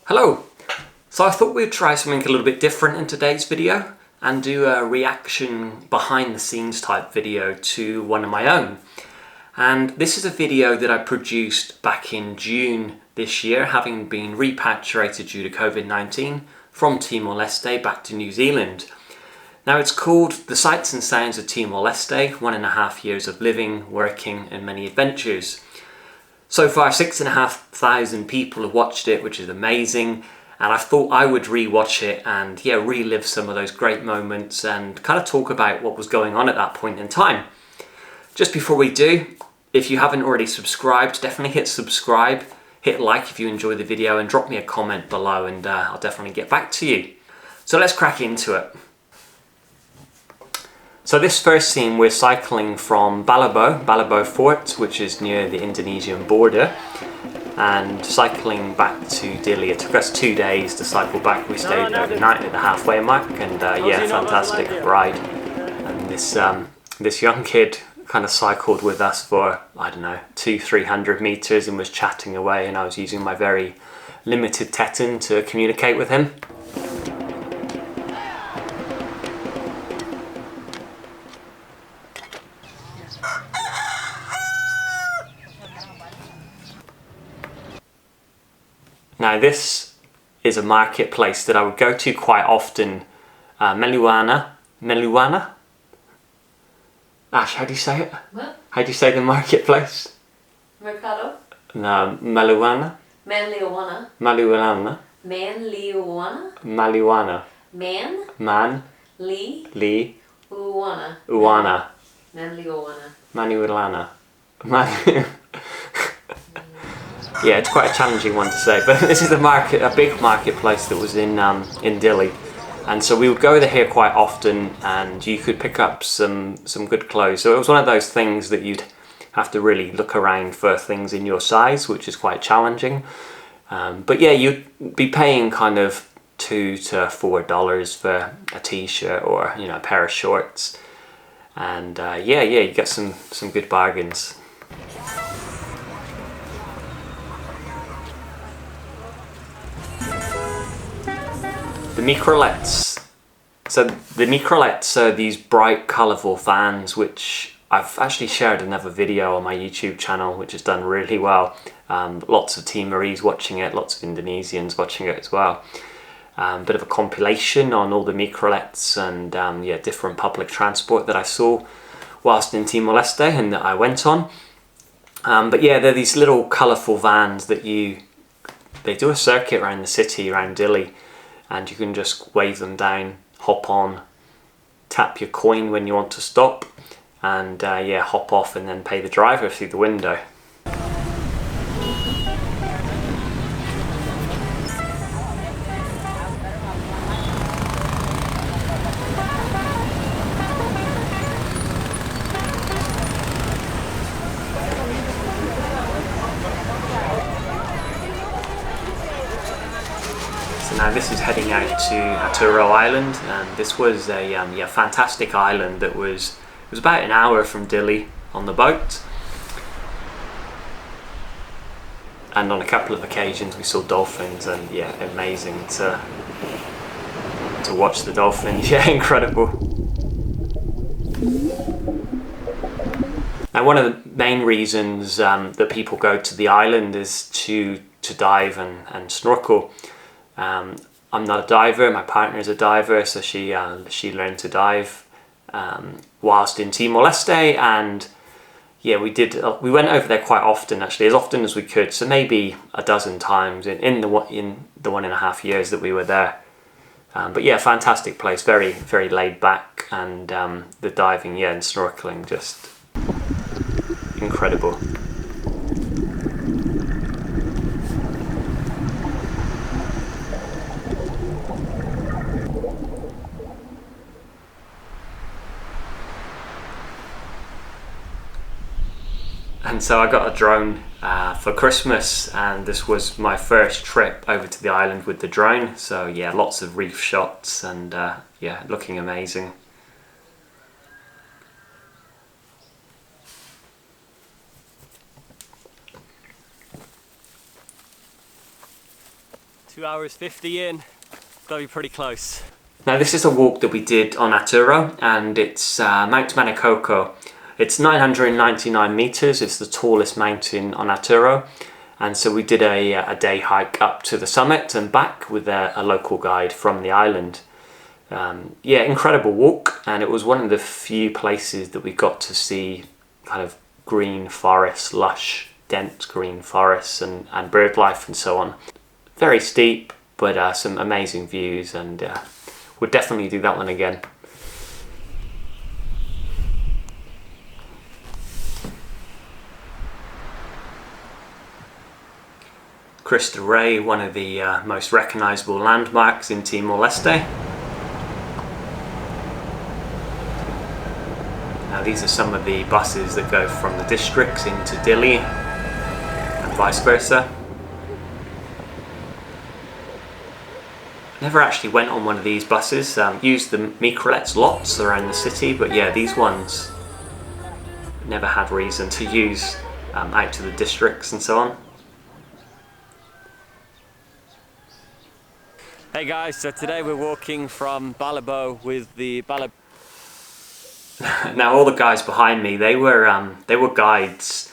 Hello! So I thought we'd try something a little bit different in today's video and do a reaction behind the scenes type video to one of my own. And this is a video that I produced back in June this year, having been repatriated due to COVID-19 from Timor Leste back to New Zealand. Now it's called The Sights and Sounds of Timor Leste, 1.5 years of living, working and many adventures. So far 6,500 people have watched it, which is amazing, and I thought I would re-watch it and relive some of those great moments and kind of talk about what was going on at that point in time. Just before we do, if you haven't already subscribed, definitely hit subscribe, hit like if you enjoy the video and drop me a comment below and I'll definitely get back to you. So let's crack into it. So this first scene, we're cycling from Balibo Fort, which is near the Indonesian border, and cycling back to Dili. It took us 2 days to cycle back. We stayed overnight at the halfway mark, and fantastic ride. And this young kid kind of cycled with us for, I don't know, 200-300 meters and was chatting away, and I was using my very limited Teton to communicate with him. Now this is a marketplace that I would go to quite often. Meluana? Ash, how do you say it? What? How do you say the marketplace? Mercado? No, Meluana? Manliuana. Maluana? Manliuana. Maluana. Man. Li. Uana. Uana. Manliuana. Manuelana. Yeah, it's quite a challenging one to say, but this is a big marketplace that was in Dili, and so we would go here quite often, and you could pick up some good clothes. So it was one of those things that you'd have to really look around for things in your size, which is quite challenging. But yeah, you'd be paying kind of $2 to $4 for a t-shirt or a pair of shorts, and you get some good bargains. The Microlets. So the Microlets are these bright, colourful vans, which I've actually shared another video on my YouTube channel, which has done really well. Lots of Timorese watching it, lots of Indonesians watching it as well. Bit of a compilation on all the Microlets and different public transport that I saw whilst in Timor Leste and that I went on. But yeah, they're these little colourful vans that they do a circuit around the city, around Dili. And you can just wave them down, hop on, tap your coin when you want to stop, and hop off and then pay the driver through the window. Now this is heading out to Jaco Island, and this was a fantastic island that was about an hour from Dili on the boat. And on a couple of occasions we saw dolphins, and amazing to watch the dolphins. Yeah, incredible. Now one of the main reasons that people go to the island is to dive and snorkel. I'm not a diver, my partner is a diver, so she learned to dive whilst in Timor Leste, and we went over there quite often, actually, as often as we could, so maybe a dozen times in the 1.5 years that we were there. But yeah, fantastic place, very, very laid back, and the diving and snorkeling just incredible. And so I got a drone for Christmas, and this was my first trip over to the island with the drone. So yeah, lots of reef shots and looking amazing. 2 hours 50 in. Gotta be pretty close. Now this is a walk that we did on Arturo, and it's Mount Manoko. It's 999 meters. It's the tallest mountain on Arturo, and so we did a day hike up to the summit and back with a local guide from the island. Yeah, incredible walk, and it was one of the few places that we got to see kind of green forests, lush, dense green forests and bird life and so on. Very steep, but some amazing views, and would definitely do that one again. Cristo Rey, one of the most recognisable landmarks in Timor Leste. Now these are some of the buses that go from the districts into Dili and vice versa. Never actually went on one of these buses, used the Microlets lots around the city, but yeah, these ones never had reason to use out to the districts and so on. Hey guys, so today we're walking from Balibo with the Balibo. Now all the guys behind me, they were guides,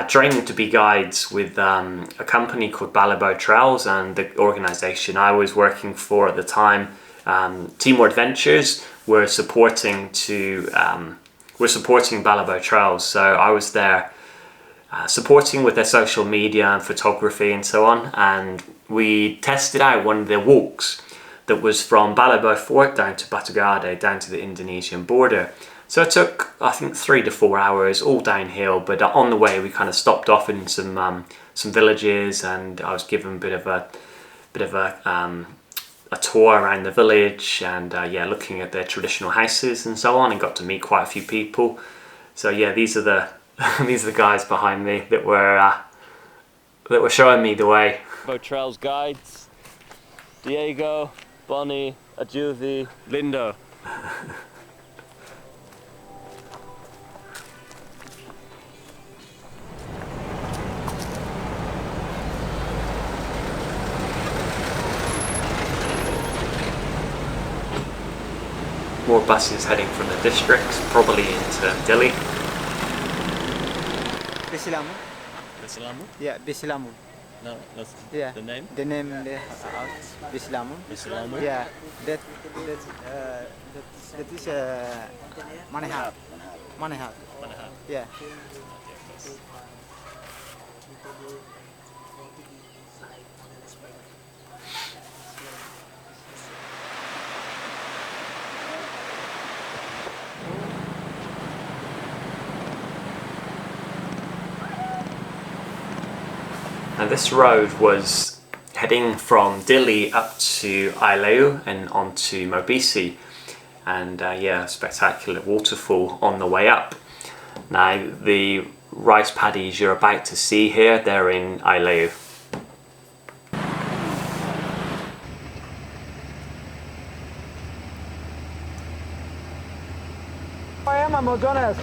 trained to be guides with a company called Balibo Trails, and the organisation I was working for at the time, Timor Adventures, were supporting Balibo Trails. So I was there supporting with their social media and photography and so on, and we tested out one of their walks that was from Balibo Fort down to Batugade, down to the Indonesian border. So it took, I think, 3 to 4 hours, all downhill, but on the way we kind of stopped off in some villages, and I was given a bit of a tour around the village, and yeah, looking at their traditional houses and so on, and got to meet quite a few people. So yeah, these are the these are the guys behind me that were showing me the way. Balibo Trails guides: Diego, Bonnie, Ajuvi, Lindo. More buses heading from the districts, probably into Dili. Bisilamu? Bisilamu? Yeah, Bisilamu. No, that's Yeah. the name? The name of the house, Bisilamu. Bisilamu? Yeah, that is Manehal. Manehal. Yeah. And this road was heading from Dili up to Aileu and onto Mobisi, and yeah, spectacular waterfall on the way up. Now the rice paddies you're about to see here, they're in Aileu. I am Amazonas.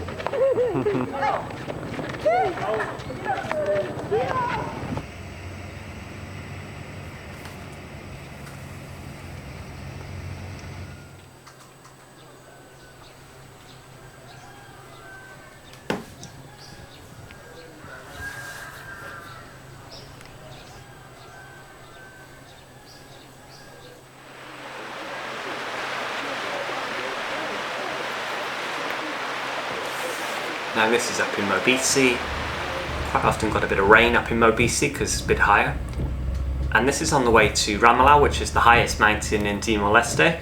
Now this is up in Mobisi. Quite often got a bit of rain up in Mobisi because it's a bit higher. And this is on the way to Ramallah, which is the highest mountain in Timor Leste.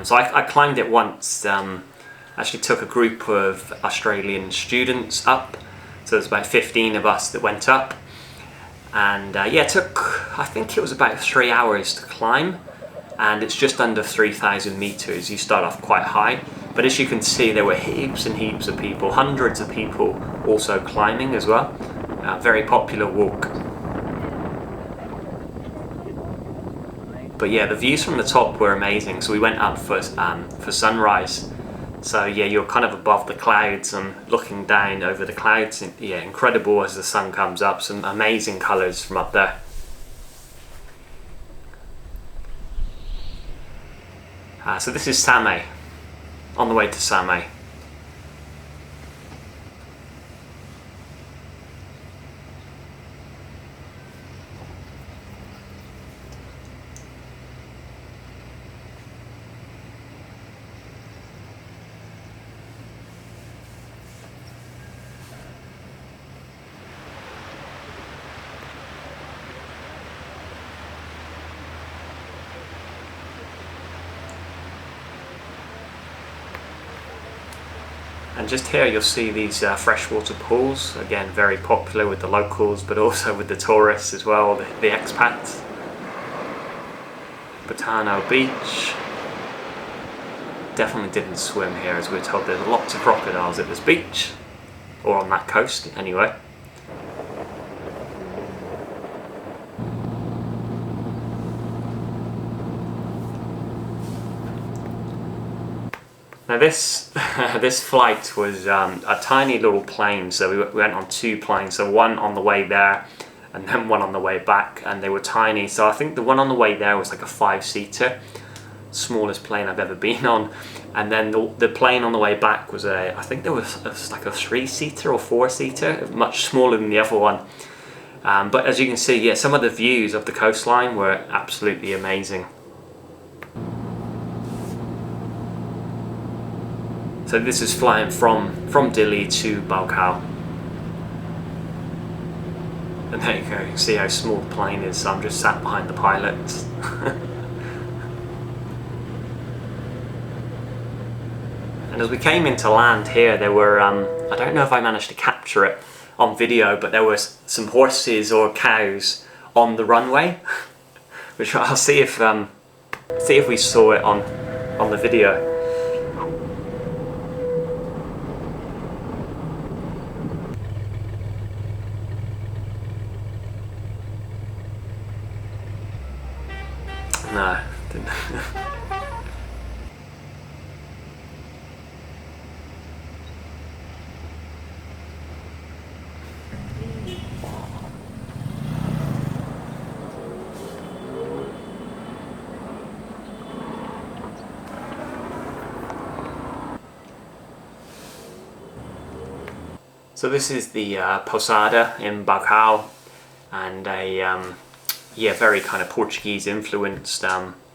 So I climbed it once. Actually took a group of Australian students up. So there's about 15 of us that went up. And yeah, it took, I think it was about 3 hours to climb. And it's just under 3,000 meters. You start off quite high. But as you can see, there were heaps and heaps of people, hundreds of people also climbing as well. Very popular walk. But yeah, the views from the top were amazing. So we went up for sunrise. So yeah, you're kind of above the clouds and looking down over the clouds. Yeah, incredible as the sun comes up. Some amazing colours from up there. So this is Same, on the way to Same. And just here you'll see these freshwater pools, again very popular with the locals but also with the tourists as well, the expats. Botano Beach. Definitely didn't swim here, as we were told there's lots of crocodiles at this beach, or on that coast anyway. Now this flight was a tiny little plane, so we went on 2 planes, so one on the way there and then one on the way back, and they were tiny. So I think the one on the way there was like a 5-seater, smallest plane I've ever been on, and then the plane on the way back was I think there was like a 3-seater or 4-seater, much smaller than the other one. But as you can see, yeah, some of the views of the coastline were absolutely amazing. So this is flying from Dili to Balkau. And there you go, you can see how small the plane is, so I'm just sat behind the pilot. And as we came into land here, there were, I don't know if I managed to capture it on video, but there were some horses or cows on the runway, which I'll see if we saw it on the video. No, didn't. So this is the Posada in Balkau, and yeah, very kind of Portuguese influenced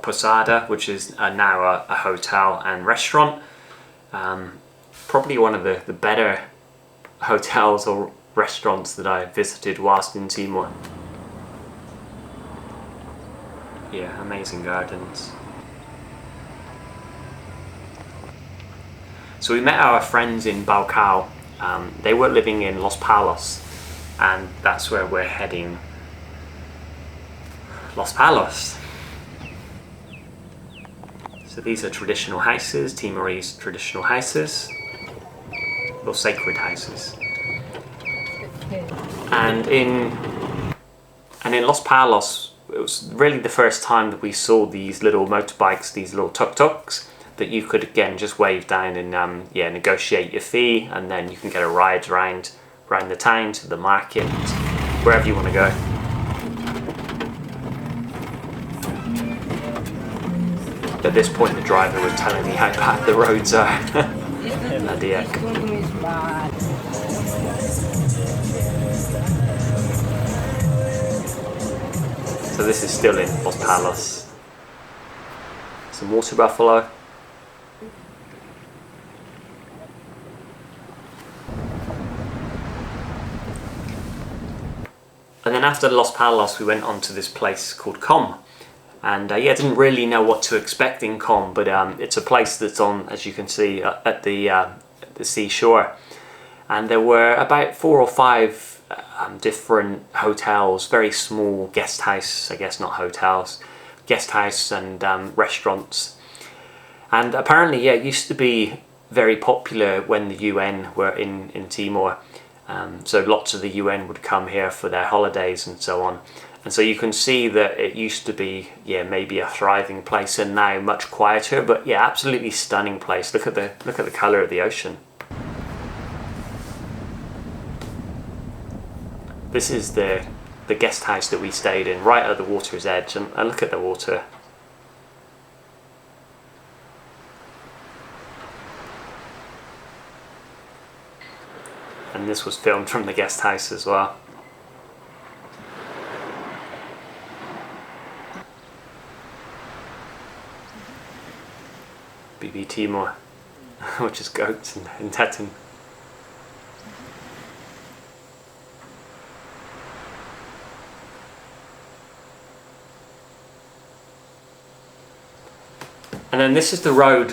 Posada, which is now a hotel and restaurant. Probably one of the better hotels or restaurants that I visited whilst in Timor. Yeah, amazing gardens. So we met our friends in Balkau. They were living in Los Palos, and that's where we're heading. Los Palos. So these are traditional houses, Timorese traditional houses, or sacred houses. And in Los Palos, it was really the first time that we saw these little motorbikes, these little tuk-tuks, that you could again just wave down and yeah, negotiate your fee, and then you can get a ride around the town, to the market, wherever you want to go. At this point the driver was telling me how bad the roads are. Bloody heck. So this is still in Los Palos. Some water buffalo. And then after Los Palos we went on to this place called Com. And yeah, I didn't really know what to expect in Com, but it's a place that's on, as you can see, at the seashore. And there were about 4 or 5 different hotels, very small guest house, I guess not hotels, guest house and restaurants. And apparently, yeah, it used to be very popular when the UN were in Timor. So lots of the UN would come here for their holodays and so on. And so you can see that it used to be, yeah, maybe a thriving place, and now much quieter, but yeah, absolutely stunning place. Look at the colour of the ocean. This is the guest house that we stayed in, right at the water's edge, and look at the water. and this was filmed from the guest house as well. BB Timor, which is goats in Tetten. And then this is the road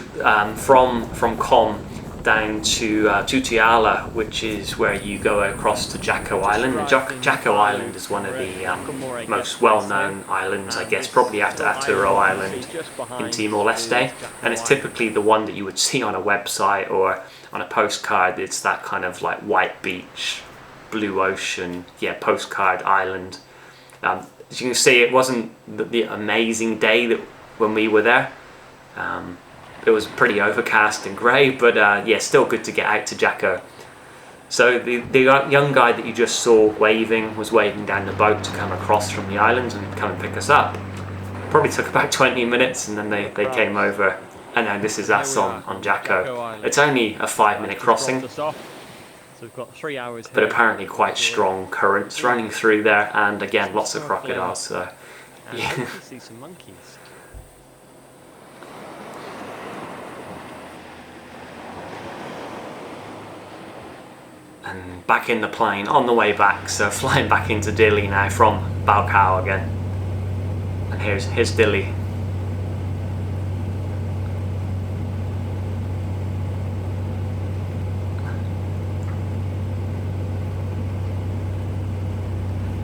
from Com down to Tutiala, which is where you go across to Jaco Island. And Jaco Island is one of the most well-known islands, I guess, probably after Arturo Island in Timor Leste. And it's typically the one that you would see on a website or on a postcard. It's that kind of like white beach, blue ocean, yeah, postcard island. As you can see, it wasn't the amazing day that when we were there. It was pretty overcast and grey, but yeah, still good to get out to Jaco. So the young guy that you just saw was waving down the boat to come across from the islands and come and pick us up. Probably took about 20 minutes, and then they came over. And now this is us on Jaco. It's only a 5-minute crossing, So we've got 3 hours but apparently quite strong currents running through there, and again lots of crocodiles. So yeah. See some monkeys. And back in the plane on the way back, so flying back into Dili now from Barak again. And here's Dili.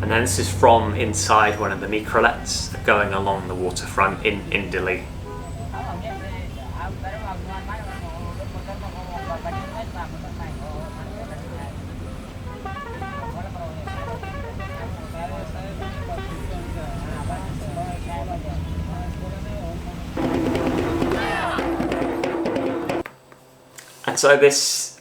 And then this is from inside one of the Microlets going along the waterfront in Dili. And so this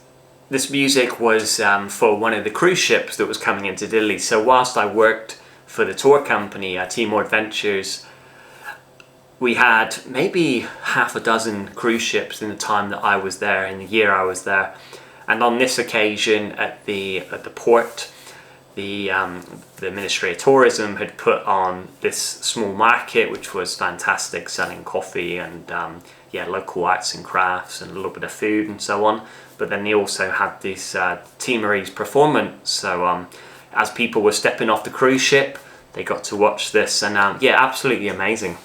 music was for one of the cruise ships that was coming into Dili. So whilst I worked for the tour company, Timor Adventures, we had maybe half a dozen cruise ships in the time that I was there, in the year I was there. And on this occasion at the port, the Ministry of Tourism had put on this small market, which was fantastic, selling coffee and yeah, local arts and crafts and a little bit of food and so on. But then they also had this Timorese performance. So as people were stepping off the cruise ship, they got to watch this, and yeah, absolutely amazing.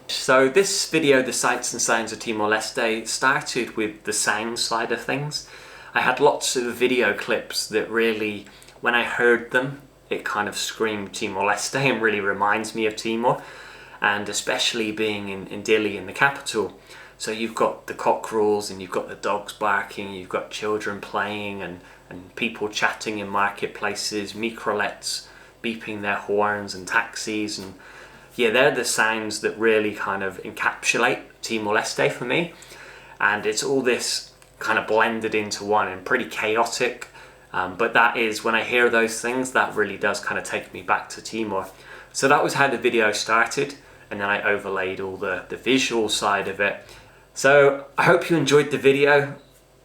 So this video, The Sights and Sounds of Timor Leste, started with the sound side of things. I had lots of video clips that really, when I heard them, it kind of screamed Timor Leste and really reminds me of Timor, and especially being in Dili, in the capital. So you've got the cockerels and you've got the dogs barking, you've got children playing and people chatting in marketplaces, microlets beeping their horns and taxis, and yeah, they're the sounds that really kind of encapsulate Timor Leste for me. And it's all this kind of blended into one and pretty chaotic. But that is, when I hear those things, that really does kind of take me back to Timor. So that was how the video started. And then I overlaid all the visual side of it. So I hope you enjoyed the video.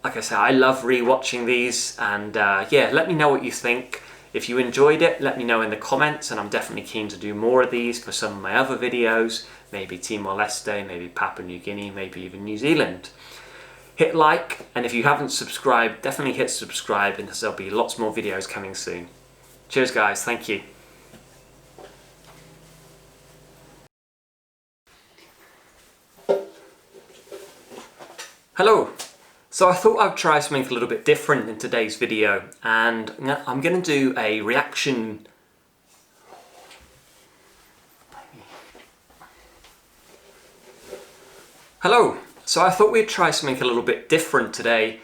Like I said, I love rewatching these. And yeah, let me know what you think. If you enjoyed it, let me know in the comments, and I'm definitely keen to do more of these for some of my other videos, maybe Timor Leste, maybe Papua New Guinea, maybe even New Zealand. Hit like, and if you haven't subscribed, definitely hit subscribe, and there'll be lots more videos coming soon. Cheers guys, thank you. Hello. So I thought I'd try something a little bit different in today's video, and I'm going to do a reaction. Hello. So I thought we'd try something a little bit different today,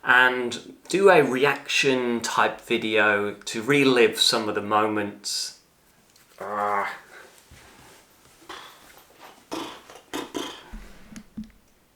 and do a reaction type video to relive some of the moments